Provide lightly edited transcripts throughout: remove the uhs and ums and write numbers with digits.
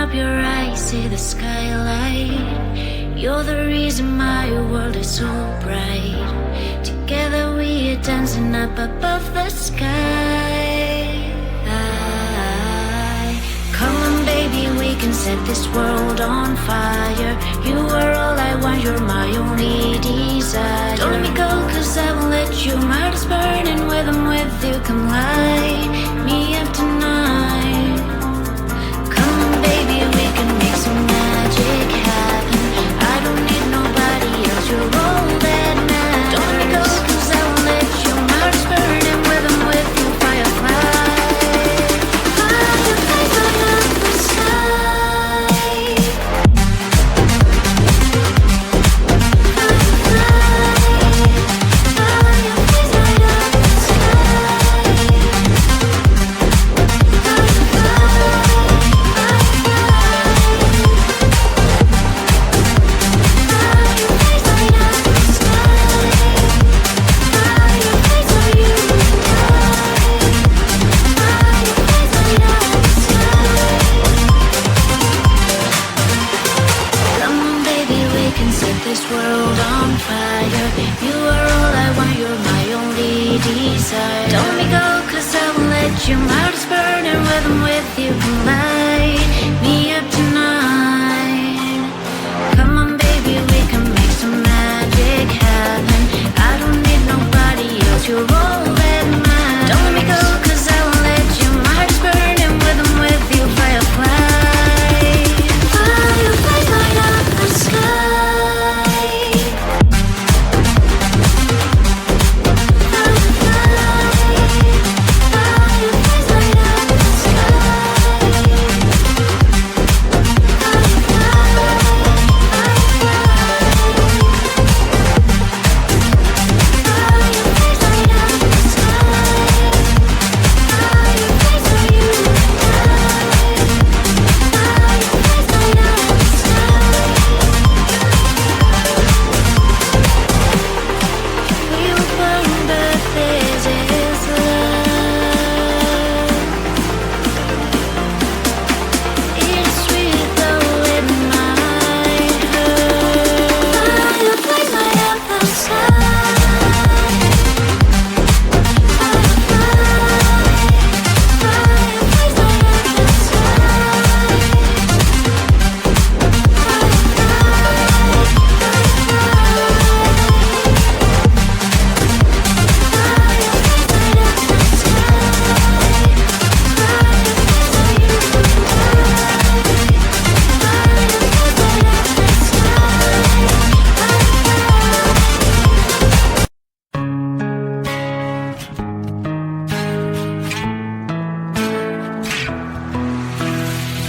up your eyes, see the skylight. You're the reason my world is so bright. Together we are dancing up above the sky. Come on baby, we can set this world on fire. You are all I want, you're my only desire. Don't let me go, cause I won't let you. My heart is burning with I'm with you. Come light me up tonight. Come on baby, we can make some magic happen. I don't need nobody else, you're all that matters. Don't let me go, cause I won't let you. My heart is burning with I'm with you. Firefly, firefly, light up the sky. This world on fire. You are all I want, you're my only desire. Don't let me go, cause I won't let you. My heart is burning when I'm with you. Come light me up tonight. Come on baby, we can make some magic happen. I don't need nobody else, you're all that matters. Don't let me go, cause I won't let you. My heart is burning when I'm with you. Firefly, firefly, light up the sky.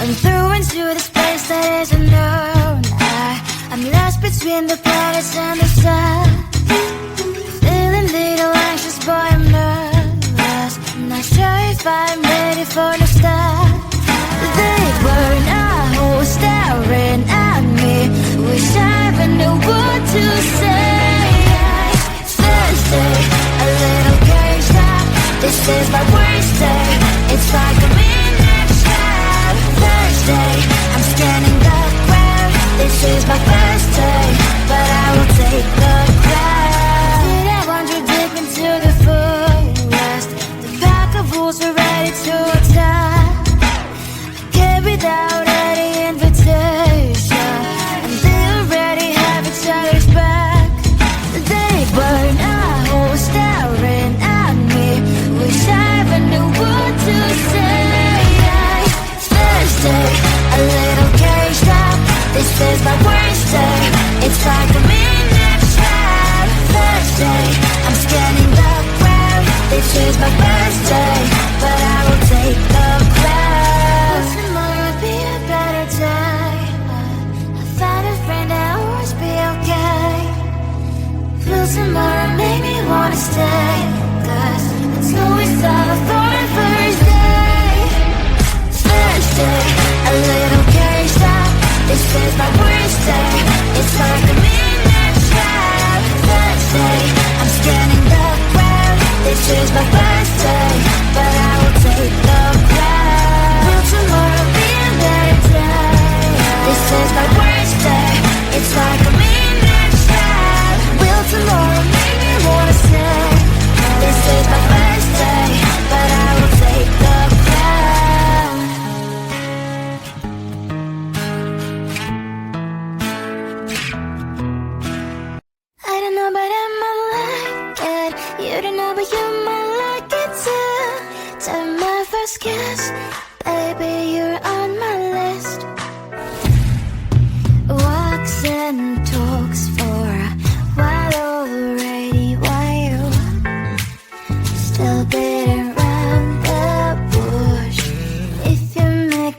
I'm through into this place that isn't known. I'm lost between the planets and the sun. Feeling a little anxious, boy, I'm nervous. I'm not sure if I'm ready for the start. They were now staring at me, wish I even knew what to say. Thursday, a little caged up. This is my worst day. It's like a midnight trap. Thursday, I'm scanning the ground. This is my first day, but I will take the crown. Did I wander deep into the forest? The pack of wolves are ready to attack. I came without any invitation, and they already have each other's back. They were now staring at me, wish I even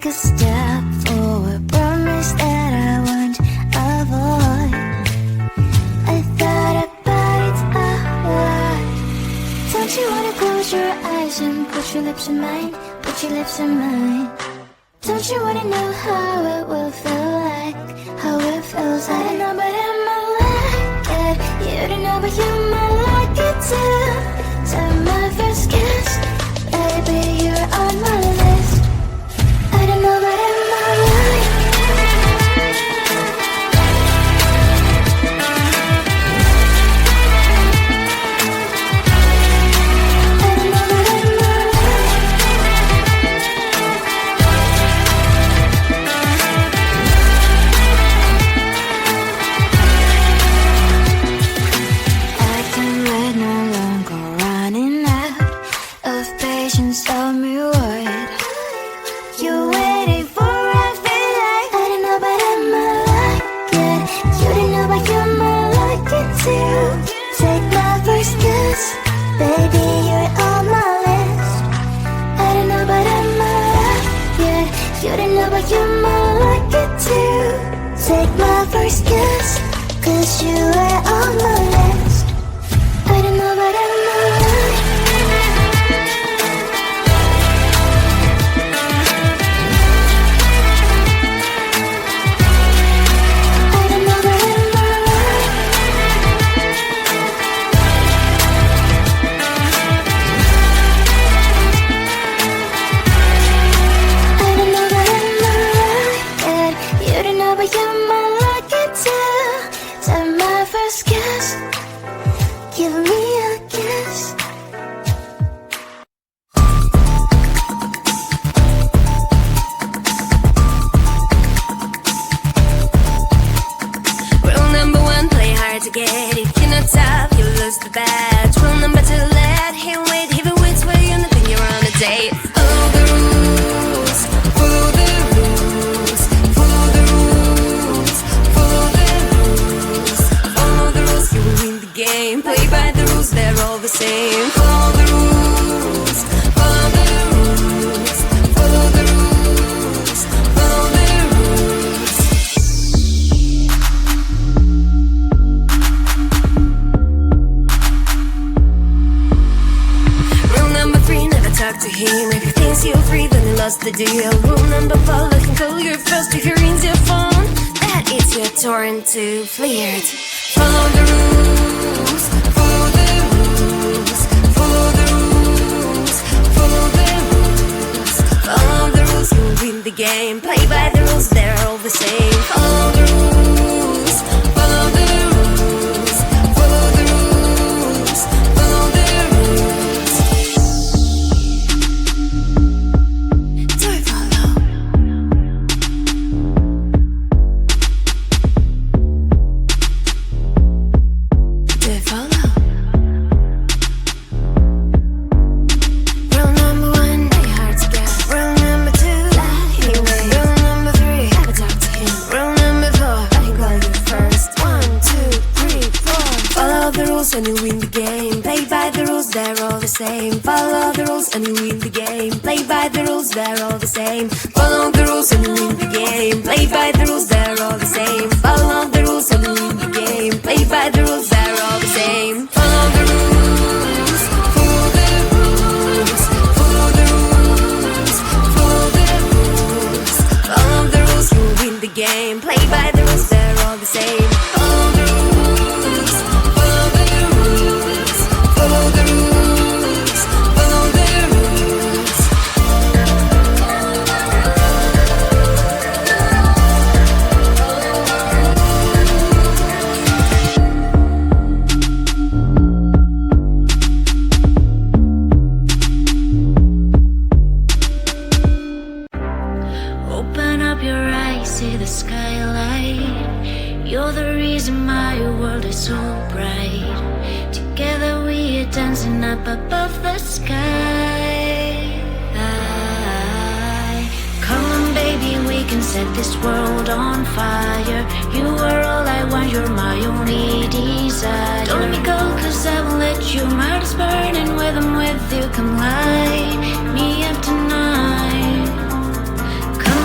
take a step forward, promise that I won't avoid. I thought about it a lot. Don't you wanna close your eyes and put your lips in mine, put your lips in mine? Don't you wanna know how it will feel like, how it feels like? I don't know but I might like it. You don't know but you might like it too. So my first kiss, baby, you're on my list. I don't know but I might like it. Tell me what you're waiting for. I feel like I don't know but I might like it. You don't know but you might like it too. Take my first kiss, baby, you're on my list. I don't know but I might like it. You don't know but you might like it too. Take my first kiss, 'cause you are on my list. I don't know but I might like it. Give me a kiss. Rule number one, play hard to get. If you're not tough, you lose the bet. Rule number two, let him wait. If he waits for you, nothing, you're on a date. Follow the rules, follow the rules, follow the rules, follow the rules, follow the rules, you will win the game. Play by the rules, they're all the same. Follow the rules, follow the rules, follow the rules, follow the rules. Rule number three, never talk to him. If he thinks you're free, then he lost the deal. Rule number four, let him call you first. If he rings your phone, that is your turn to flirt. Follow the rules, follow the rules, follow the rules, follow the rules, follow the rules, you will win the game. Play by the rules, they're all the same. Follow the rules, follow the rules, follow the rules, follow the rules. Do it, follow. Do it, follow. Rule number one, play hard to get. Rule number two, let him wait. Rule number three, never talk to him. Rule number four, let him call you first. 1, 2, 3, 4. Follow the rules and you win the game. Play by the rules, they're all the same. Follow the rules and you win the game. Play by the rules, they're all the same. Follow the rules and you win the game. Play by the rules, they're all the same. Follow the rules and you win the game. Play by the rules, they're all the same. Follow the rules, follow the rules, follow the rules, follow the rules, follow the rules, you win the game. Play by the rules, they're all the same. Follow the rules, follow the rules, follow the rules, follow the rules. Open up your eyes, see the skylight. You're the reason my world is so bright. Together we are dancing up above the sky. Come on baby, we can set this world on fire. You are all I want, you're my only desire. Don't let me go, 'cause I won't let you. My heart is burning when I'm with you. Come light me up tonight. Come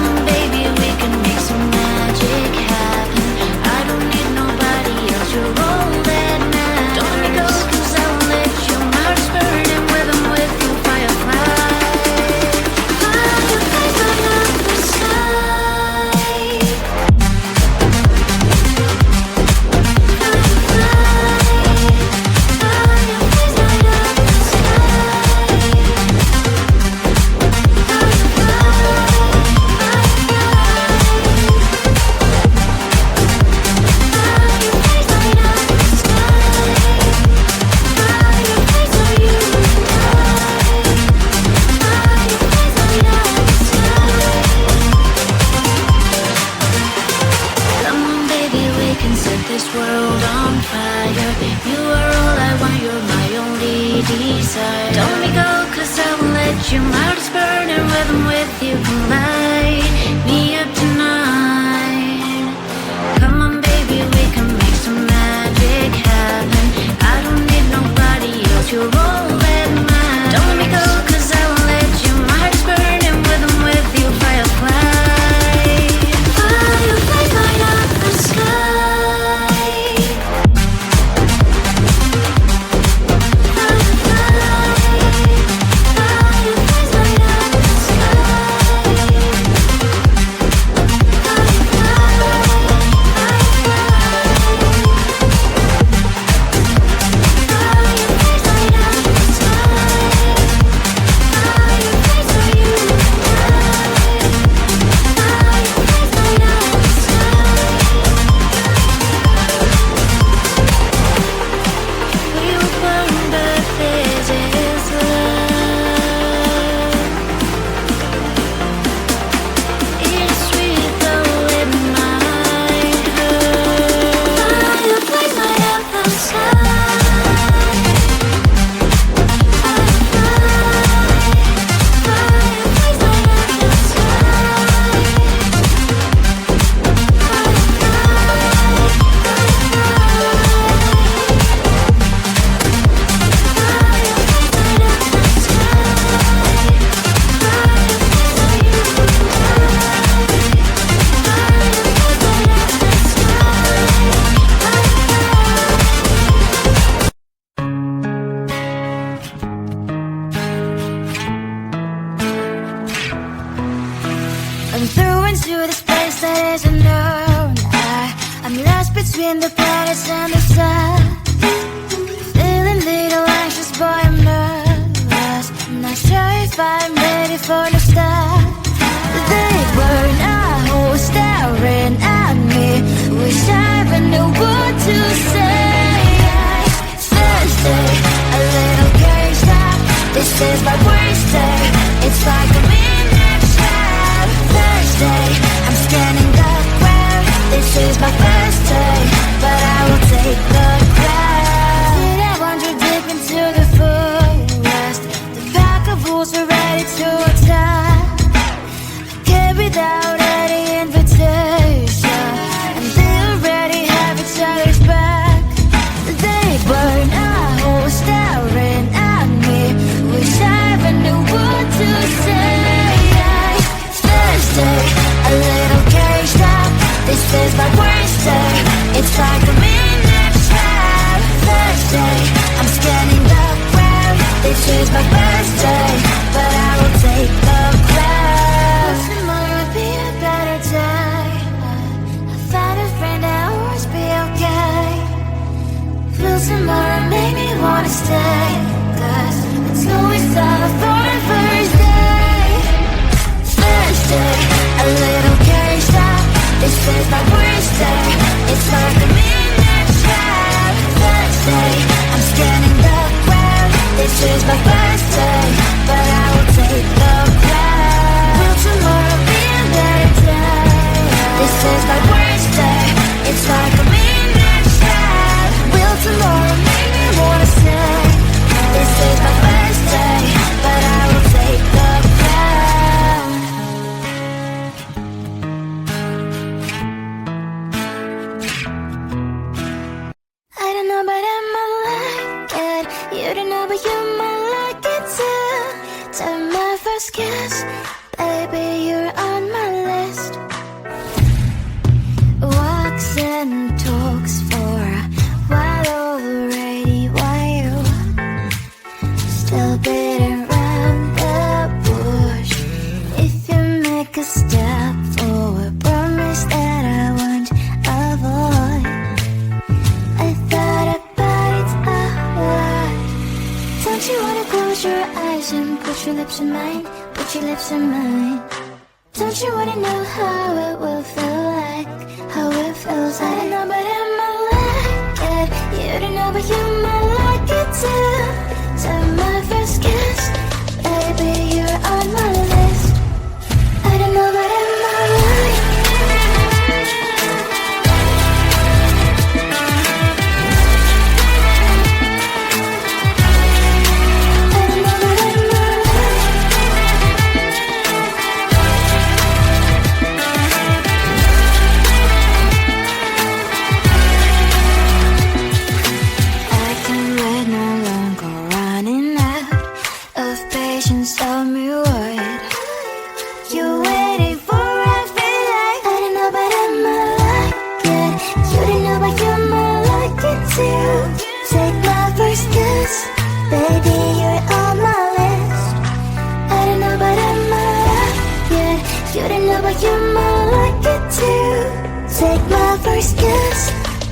I'm through into the space that is unknown. I'm lost between the planets and the sun. Feeling little anxious, boy, I'm nervous. I'm not sure if I'm ready for the start. They were now staring at me. Wish I even knew what to say. Thursday, a little caged up. This is my worst day. It's like a midnight trap. Thursday, I'm scanning the ground. This is my first day, but I will take the crown. Did I wander deep into the forest? The pack of wolves are ready to attack. Without any invitation, and they already have each other's back. They were now staring at me. Wish I even knew what to say. Thursday, a little caged up. This is my worst day. It's like a midnight trap. Thursday, I'm scanning the ground. This is my first day, but I will take the crown. Tomorrow made me wanna stay, 'cause it's always all for the first day. Thursday, a little caged up. This is my worst day. It's like a midnight trap. Thursday, I'm scanning the ground. This is my first day, but I will take the crown. Will tomorrow be a better day? This is my worst day. It's like a midnight trap. Will tomorrow make me wanna stay? This is my first day, but I will take the crown. I don't know, but I might like it. You don't know, but you might like it too. Time my first kiss, baby, you're on my list. Walks and talks for while already, while you still beating around the bush. If you make a step forward, promise that I won't avoid. I thought about it a lot. Don't you wanna close your eyes and put your lips in mine? Put your lips in mine. Don't you wanna know how it will feel like? How it feels like? I don't know, but I might like it. You don't know, but you might like it too. Time my first kiss, baby, you're on my list. I don't know, but I might like it. I don't know, but I might like it. I can wait no longer, running out of patience. Tell me what you're waiting for. I feel like I don't know, but I might like it. You don't know, but you might like it too. Take my first kiss, baby, you're on my list. I don't know, but I might like it. You don't know, but you might like it too. Take my first kiss,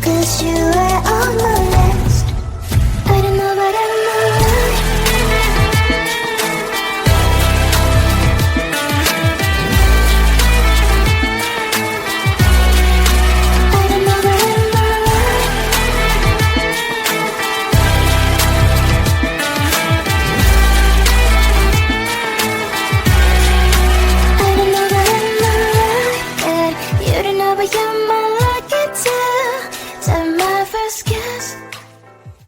'cause you are on my list.